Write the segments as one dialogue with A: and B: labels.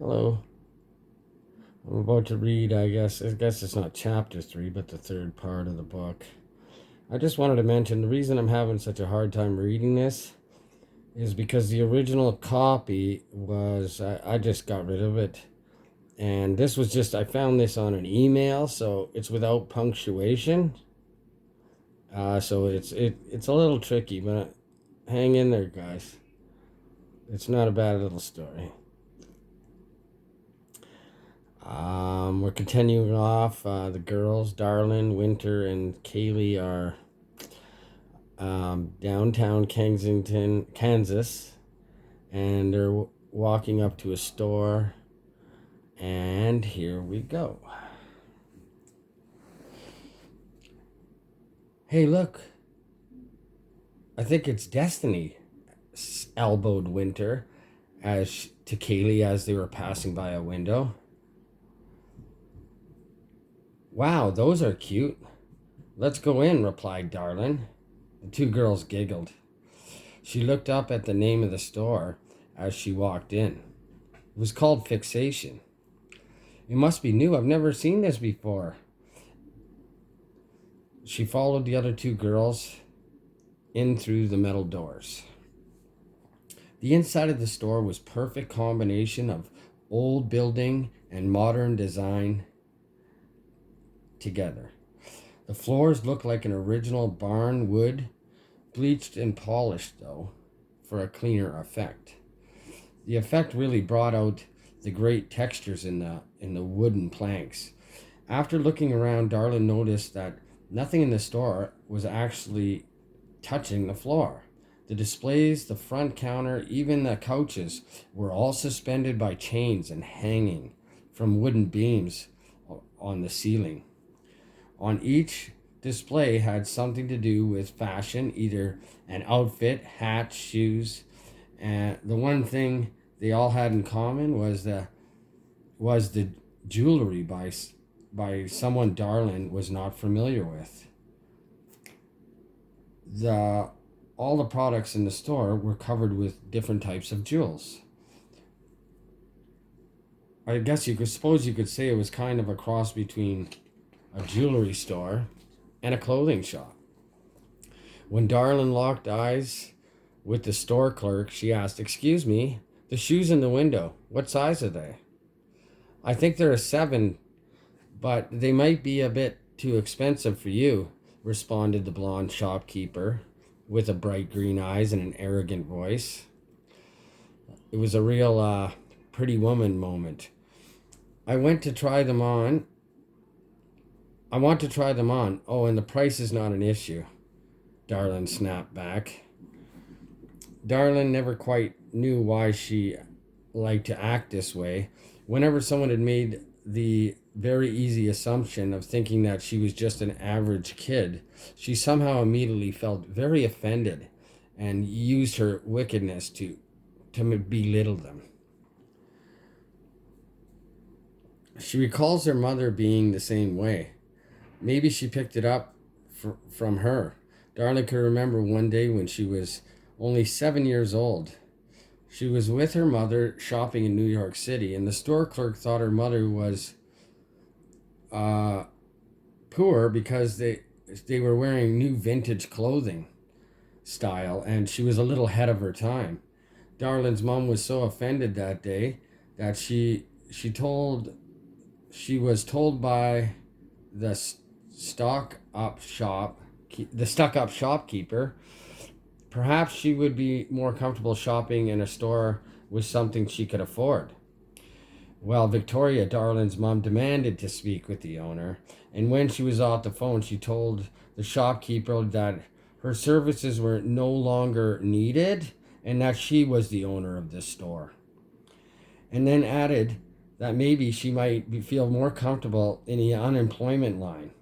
A: Hello. I'm about to read, I guess it's not chapter 3, but the third part of the book. I just wanted to mention the reason I'm having such a hard time reading this is because the original copy was, I just got rid of it. And this was just, I found this on an email, so it's without punctuation. So it's a little tricky, but hang in there, guys. It's not a bad little story. We're continuing off. The girls, Darlin, Winter, and Kaylee are downtown Kensington, Kansas, and they're walking up to a store. And here we go. Hey, look. I think it's Destiny, elbowed Winter to Kaylee as they were passing by a window. Wow, those are cute. Let's go in, replied Darlin. The two girls giggled. She looked up at the name of the store as she walked in. It was called Fixation. It must be new. I've never seen this before. She followed the other two girls in through the metal doors. The inside of the store was perfect combination of old building and modern design together. The floors looked like an original barn wood, bleached and polished though, for a cleaner effect. The effect really brought out the great textures in the wooden planks. After looking around, Darlin noticed that nothing in the store was actually touching the floor. The displays, the front counter, even the couches were all suspended by chains and hanging from wooden beams on the ceiling. On each display had something to do with fashion, either an outfit, hats, shoes, and the one thing they all had in common was the jewelry by someone Darlin was not familiar with. The all the products in the store were covered with different types of jewels. I guess you could say it was kind of a cross between a jewelry store and a clothing shop. When Darlin locked eyes with the store clerk, she asked, "Excuse me, the shoes in the window, what size are they?" "I think they're a 7, but they might be a bit too expensive for you," responded the blonde shopkeeper with a bright green eyes and an arrogant voice. It was a real pretty woman moment. I went to try them on. I want to try them on. Oh, and the price is not an issue, Darlin snapped back. Darlin never quite knew why she liked to act this way. Whenever someone had made the very easy assumption of thinking that she was just an average kid, she somehow immediately felt very offended and used her wickedness to belittle them. She recalls her mother being the same way. Maybe she picked it up from her. Darlin could remember one day when she was only 7 years old. She was with her mother shopping in New York City, and the store clerk thought her mother was uh, poor because they were wearing new vintage clothing style, and she was a little ahead of her time. Darlin's mom was so offended that day that she told she was told by the stock up shop the stuck up shopkeeper perhaps she would be more comfortable shopping in a store with something she could afford. Well, Victoria, Darlin's mom, demanded to speak with the owner, and when she was off the phone, she told the shopkeeper that her services were no longer needed and that she was the owner of this store. And then added that maybe she might feel more comfortable in the unemployment line.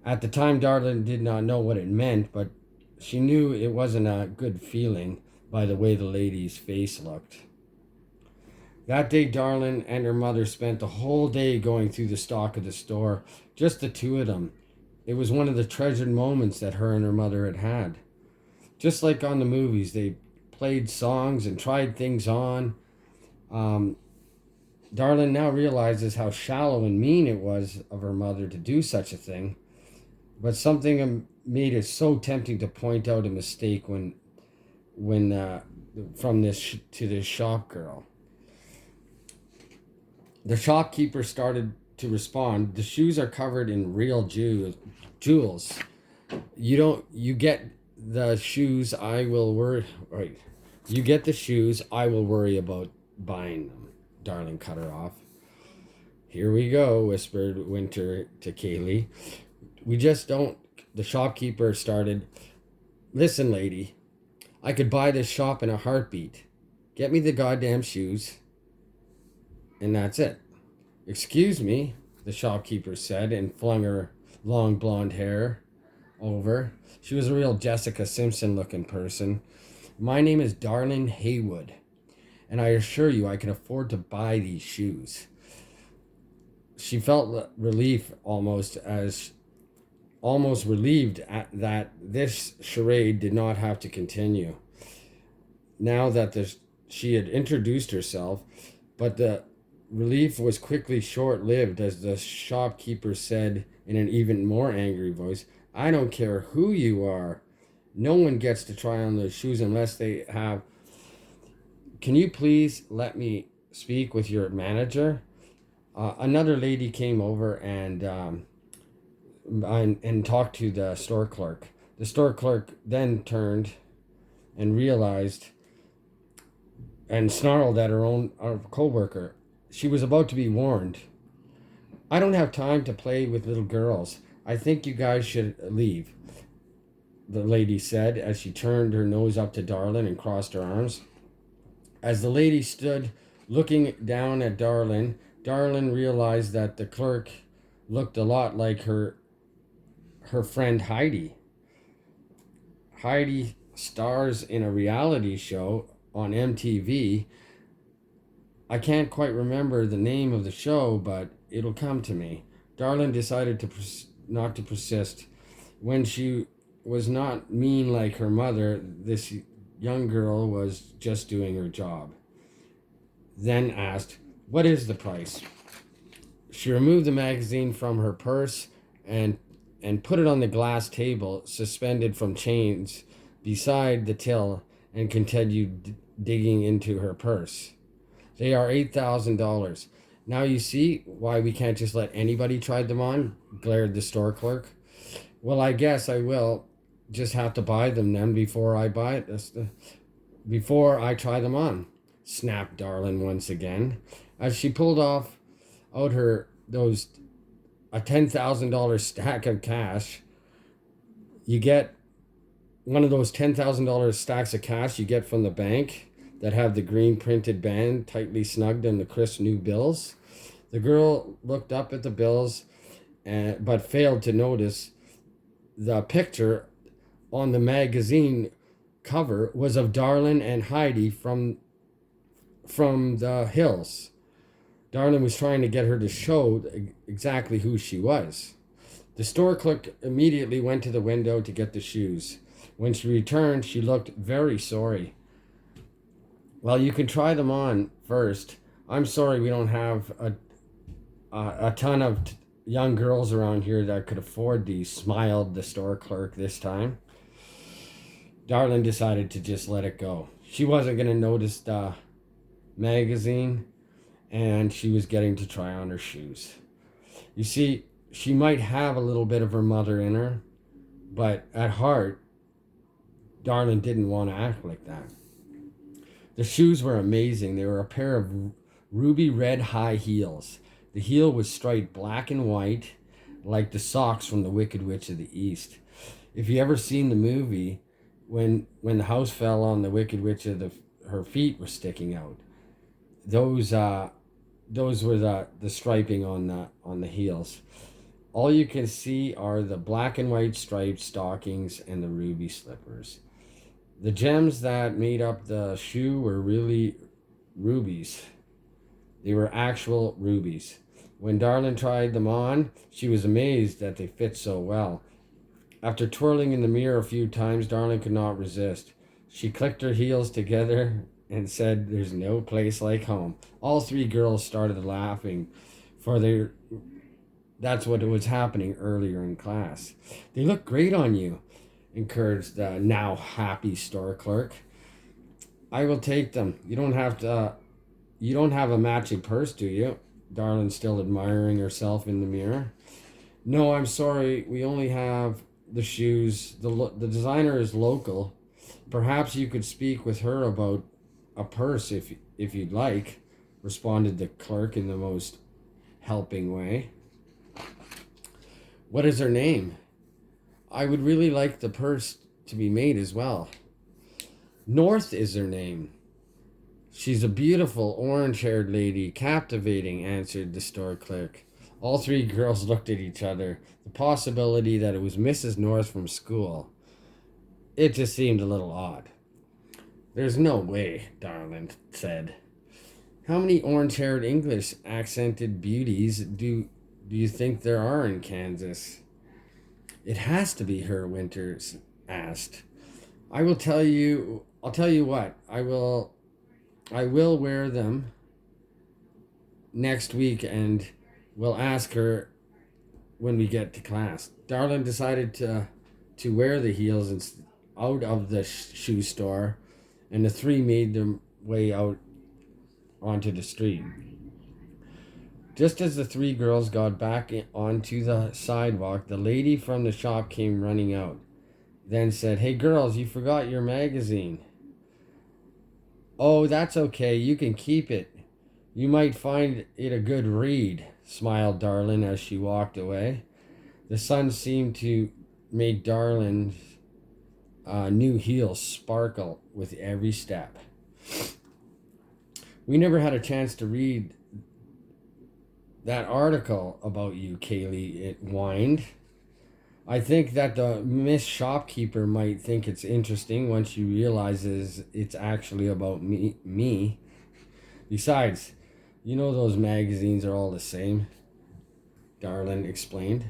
A: At the time, Darlin did not know what it meant, but she knew it wasn't a good feeling by the way the lady's face looked. That day, Darlin and her mother spent the whole day going through the stock of the store, just the two of them. It was one of the treasured moments that her and her mother had had. Just like on the movies, they played songs and tried things on. Um, Darlin now realizes how shallow and mean it was of her mother to do such a thing, but something made it so tempting to point out a mistake when from this to this shop girl. The shopkeeper started to respond. The shoes are covered in real jewels. You get the shoes. I will worry. Right. You get the shoes. I will worry about buying them. Darling cut her off. Here we go, whispered Winter to Kaylee. We just don't. The shopkeeper started. Listen, lady. I could buy this shop in a heartbeat. Get me the goddamn shoes. And that's it. Excuse me, the shopkeeper said and flung her long blonde hair over. She was a real Jessica Simpson looking person. My name is Darlene Haywood, and I assure you I can afford to buy these shoes. She felt relief almost relieved at that this charade did not have to continue. Now that she had introduced herself, but the relief was quickly short-lived as the shopkeeper said in an even more angry voice, I don't care who you are. No one gets to try on those shoes unless they have. Can you please let me speak with your manager? Another lady came over and talked to the store clerk. The store clerk then turned and realized and snarled at her co-worker. She was about to be warned. I don't have time to play with little girls. I think you guys should leave, the lady said as she turned her nose up to Darlin and crossed her arms. As the lady stood looking down at Darlin realized that the clerk looked a lot like her friend Heidi. Heidi stars in a reality show on MTV. I can't quite remember the name of the show, but it'll come to me. Darlin decided not to persist. When she was not mean like her mother, this young girl was just doing her job. Then asked, what is the price? She removed the magazine from her purse and put it on the glass table suspended from chains beside the till and continued digging into her purse. They are $8,000. Now you see why we can't just let anybody try them on, glared the store clerk. Well, I guess I will just have to buy them then before I try them on, snapped Darlin once again, as she pulled out a $10,000 stack of cash. You get one of those $10,000 stacks of cash you get from the bank that have the green printed band tightly snugged in the crisp new bills. The girl looked up at the bills, but failed to notice the picture on the magazine cover was of Darlin and Heidi from the hills. Darlin was trying to get her to show exactly who she was. The store clerk immediately went to the window to get the shoes. When she returned, she looked very sorry. Well, you can try them on first. I'm sorry we don't have a ton of young girls around here that could afford these, smiled the store clerk this time. Darlin decided to just let it go. She wasn't going to notice the magazine, and she was getting to try on her shoes. You see, she might have a little bit of her mother in her, but at heart, Darlin didn't want to act like that. The shoes were amazing. They were a pair of ruby red high heels. The heel was striped black and white, like the socks from the Wicked Witch of the East. If you ever seen the movie, when the house fell on the Wicked Witch her feet were sticking out. Those were the striping on the heels. All you can see are the black and white striped stockings and the ruby slippers. The gems that made up the shoe were really rubies. They were actual rubies. When Darlin tried them on, she was amazed that they fit so well. After twirling in the mirror a few times, Darlin could not resist. She clicked her heels together and said there's no place like home. All three girls started laughing, for that's what was happening earlier in class. They look great on you, encouraged the now happy store clerk. I will take them. You don't have a matching purse, do you? Darlin, still admiring herself in the mirror. No, I'm sorry. We only have the shoes. The designer is local. Perhaps you could speak with her about a purse if you'd like, responded the clerk in the most helping way. What is her name? I would really like the purse to be made as well. North is her name. She's a beautiful orange haired lady, captivating, answered the store clerk. All three girls looked at each other. The possibility that it was Mrs. North from school. It just seemed a little odd. There's no way, Darlin said. How many orange haired English accented beauties do you think there are in Kansas? It has to be her, Winters asked. I'll tell you what, I will wear them next week and we'll ask her when we get to class. Darlin decided to wear the heels out of the shoe store, and the three made their way out onto the street. Just as the three girls got back onto the sidewalk, the lady from the shop came running out, then said, Hey girls, you forgot your magazine. Oh, that's okay. You can keep it. You might find it a good read, smiled Darlin as she walked away. The sun seemed to make Darlin's new heels sparkle with every step. We never had a chance to read that article about you, Kaylee, it whined. I think that the Miss Shopkeeper might think it's interesting once she realizes it's actually about me. Besides, you know those magazines are all the same, Darlin explained.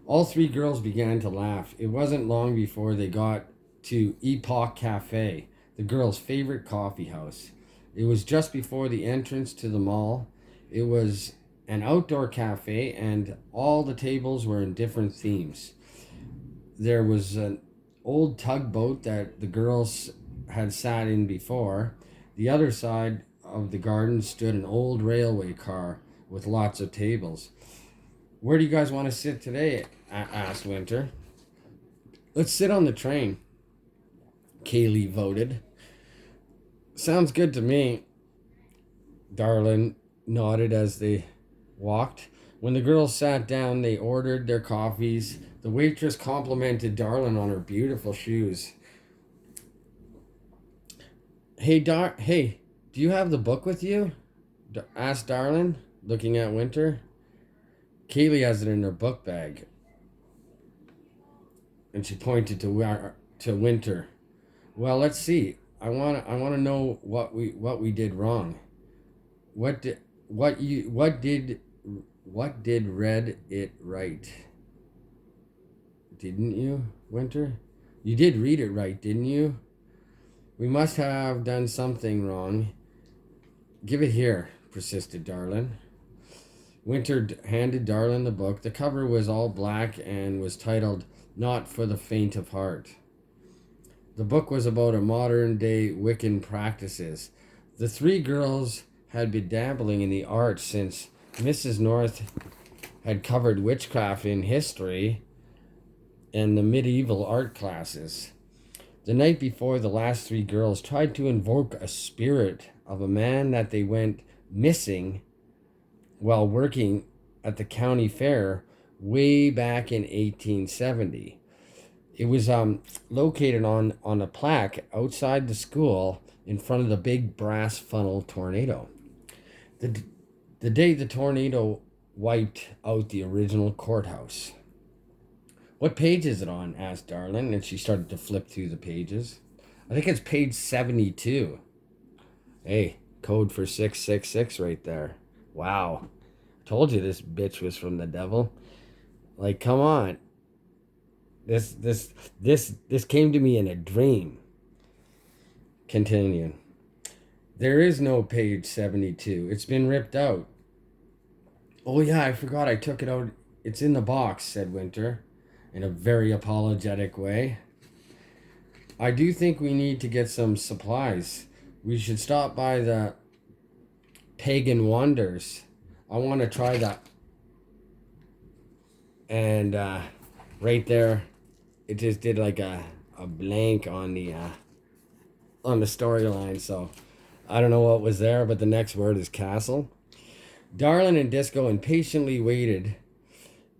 A: All three girls began to laugh. It wasn't long before they got to Epoch Cafe, the girls' favorite coffee house. It was just before the entrance to the mall. It was an outdoor cafe, and all the tables were in different themes. There was an old tugboat that the girls had sat in before. The other side of the garden stood an old railway car with lots of tables. Where do you guys want to sit today? Asked Winter. Let's sit on the train, Kaylee voted. Sounds good to me. Darlin nodded as they walked. When the girls sat down, they ordered their coffees. The waitress complimented Darlin on her beautiful shoes. Hey, do you have the book with you? Asked Darlin, looking at Winter. Kaylee has it in her book bag. And she pointed to Winter. Well, let's see. I want to know what we did wrong. What did read it right? Didn't you, Winter? You did read it right, didn't you? We must have done something wrong. Give it here, persisted Darlin. Winter handed Darlin the book. The cover was all black and was titled Not for the Faint of Heart. The book was about a modern-day Wiccan practices. The three girls had been dabbling in the arts since Mrs. North had covered witchcraft in history and the medieval art classes. The night before, the last three girls tried to invoke a spirit of a man that they went missing while working at the county fair way back in 1870. It was located on a plaque outside the school in front of the big brass funnel tornado. The day the tornado wiped out the original courthouse. What page is it on? Asked Darlin, and she started to flip through the pages. I think it's page 72. Hey, code for 666 right there. Wow. Told you this bitch was from the devil. Like, come on. This came to me in a dream. Continuing. There is no page 72. It's been ripped out. Oh, yeah, I forgot I took it out. It's in the box, said Winter, in a very apologetic way. I do think we need to get some supplies. We should stop by the Pagan Wonders. I want to try that. And right there, it just did like a blank on the storyline. So I don't know what was there, but the next word is castle. Darlin and Disco impatiently waited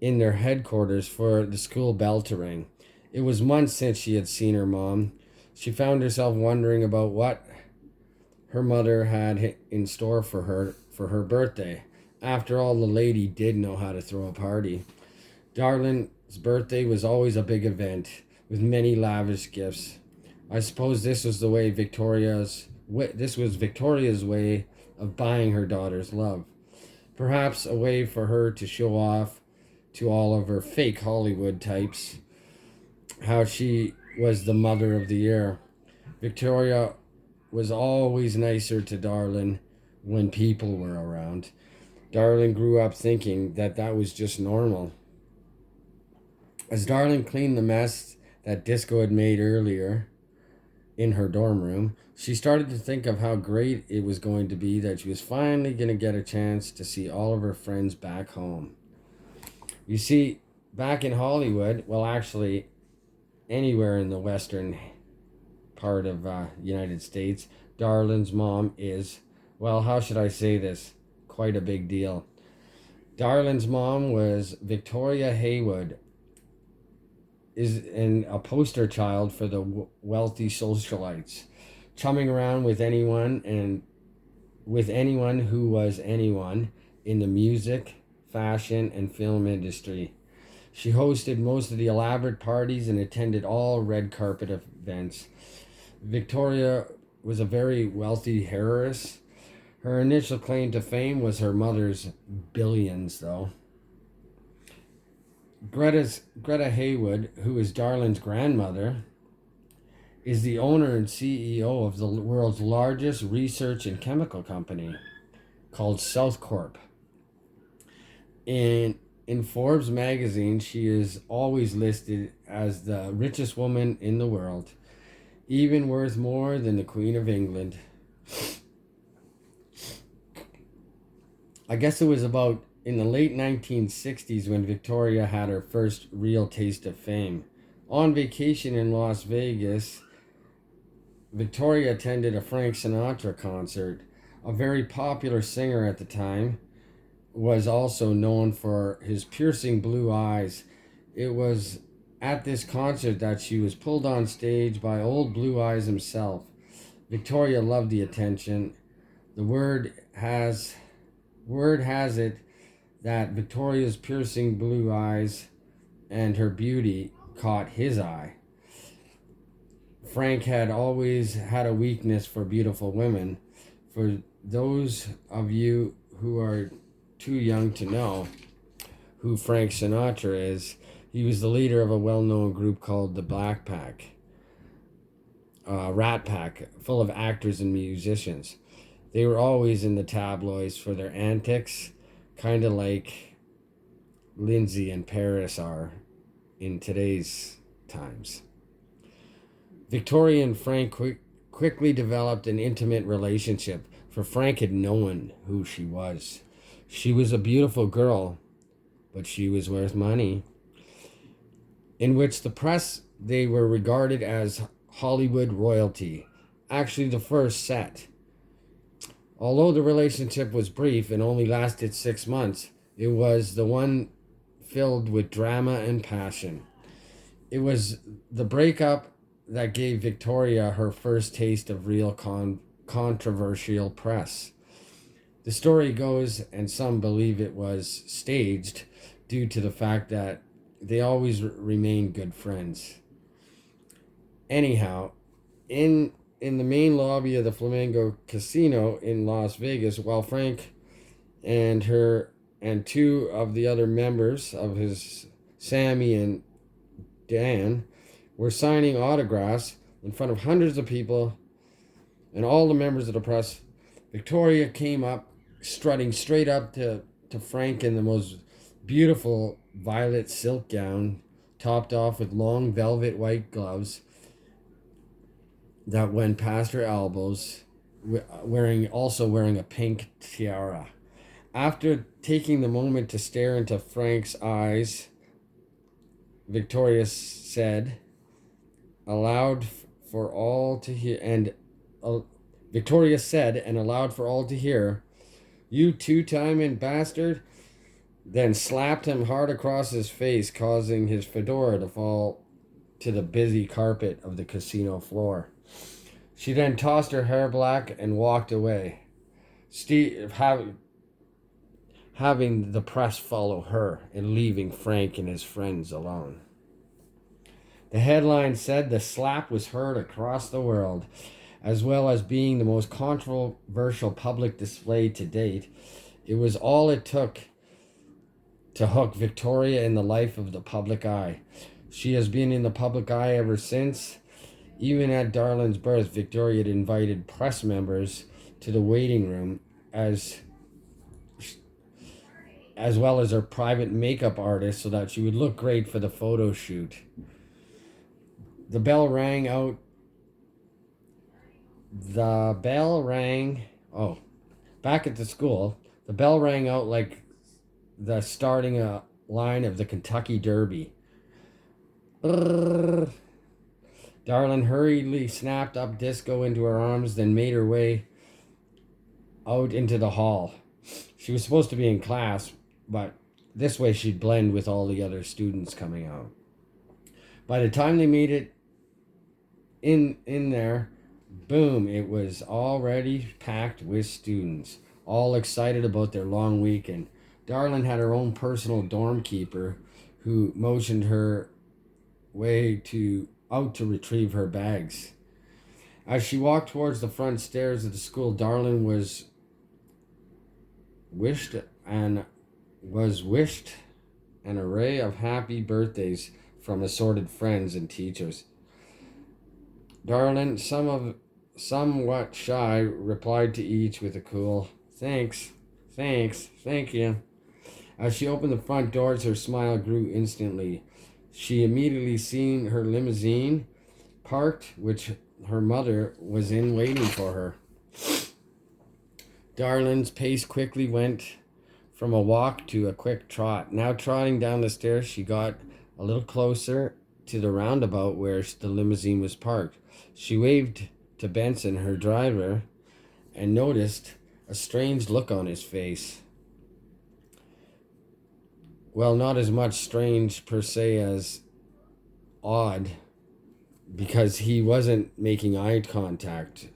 A: in their headquarters for the school bell to ring. It was months since she had seen her mom. She found herself wondering about what her mother had in store for her birthday. After all, the lady did know how to throw a party. Darlin's birthday was always a big event with many lavish gifts. I suppose this was Victoria's way of buying her daughter's love. Perhaps a way for her to show off to all of her fake Hollywood types how she was the mother of the year. Victoria was always nicer to Darlin when people were around. Darlin grew up thinking that that was just normal. As Darlin cleaned the mess that Disco had made earlier in her dorm room, she started to think of how great it was going to be that she was finally going to get a chance to see all of her friends back home. You see, back in Hollywood, well, actually, anywhere in the western part of United States, Darlin's mom is, well, how should I say this? Quite a big deal. Darlin's mom was Victoria Haywood, a poster child for the wealthy socialites, chumming around with anyone who was anyone in the music, fashion, and film industry. She hosted most of the elaborate parties and attended all red carpet events. Victoria was a very wealthy heiress. Her initial claim to fame was her mother's billions, though. Greta Haywood, who is Darlin's grandmother, is the owner and CEO of the world's largest research and chemical company called South Corp. In Forbes magazine, she is always listed as the richest woman in the world, even worth more than the Queen of England. I guess it was about in the late 1960s when Victoria had her first real taste of fame. On vacation in Las Vegas, Victoria attended a Frank Sinatra concert. A very popular singer at the time was also known for his piercing blue eyes. It was at this concert that she was pulled on stage by old Blue Eyes himself. Victoria loved the attention. The word has it that Victoria's piercing blue eyes and her beauty caught his eye. Frank had always had a weakness for beautiful women. For those of you who are too young to know who Frank Sinatra is, he was the leader of a well-known group called the Black Pack, Rat Pack, full of actors and musicians. They were always in the tabloids for their antics, kind of like Lindsay and Paris are in today's times. Victoria and Frank quickly developed an intimate relationship, for Frank had known who she was. She was a beautiful girl, but she was worth money. In which the press, they were regarded as Hollywood royalty. Actually, the first set. Although the relationship was brief and only lasted 6 months, it was the one filled with drama and passion. It was the breakup that gave Victoria her first taste of real controversial press. The story goes, and some believe it was staged, due to the fact that they always remained good friends. Anyhow, in the main lobby of the Flamingo Casino in Las Vegas, while Frank and two of the other members of his, Sammy and Dan, were signing autographs in front of hundreds of people and all the members of the press, Victoria came up, strutting straight up to Frank in the most beautiful violet silk gown, topped off with long velvet white gloves that went past her elbows, wearing a pink tiara. After taking the moment to stare into Frank's eyes, Victoria said, aloud for all to hear, and Victoria said, and aloud for all to hear, "You two-timing bastard!" Then slapped him hard across his face, causing his fedora to fall to the busy carpet of the casino floor. She then tossed her hair back and walked away, having the press follow her and leaving Frank and his friends alone. The headline said the slap was heard across the world, as well as being the most controversial public display to date. It was all it took to hook Victoria in the life of the public eye. She has been in the public eye ever since. Even at Darlin's birth, Victoria had invited press members to the waiting room as well as her private makeup artist so that she would look great for the photo shoot. The bell rang out. Back at the school, the bell rang out like the starting line of the Kentucky Derby. Darlin hurriedly snapped up Disco into her arms, then made her way out into the hall. She was supposed to be in class, but this way she'd blend with all the other students coming out. By the time they made it in there, boom, it was already packed with students, all excited about their long weekend. Darlin had her own personal dorm keeper who motioned her way out to retrieve her bags. As she walked towards the front stairs of the school, Darlin was wished an array of happy birthdays from assorted friends and teachers. Darlin, somewhat shy, replied to each with a cool, thank you. As she opened the front doors, her smile grew instantly. She immediately seen her limousine parked, which her mother was in waiting for her. Darlin's pace quickly went from a walk to a quick trot. Now trotting down the stairs, she got a little closer to the roundabout where the limousine was parked. She waved to Benson, her driver, and noticed a strange look on his face. Well, not as much strange per se as odd, because he wasn't making eye contact.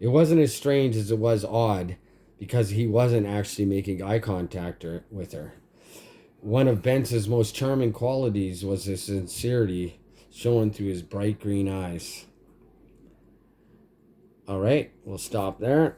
A: It wasn't as strange as it was odd, because he wasn't actually making eye contact with her. One of Benson's most charming qualities was his sincerity shown through his bright green eyes. All right, we'll stop there.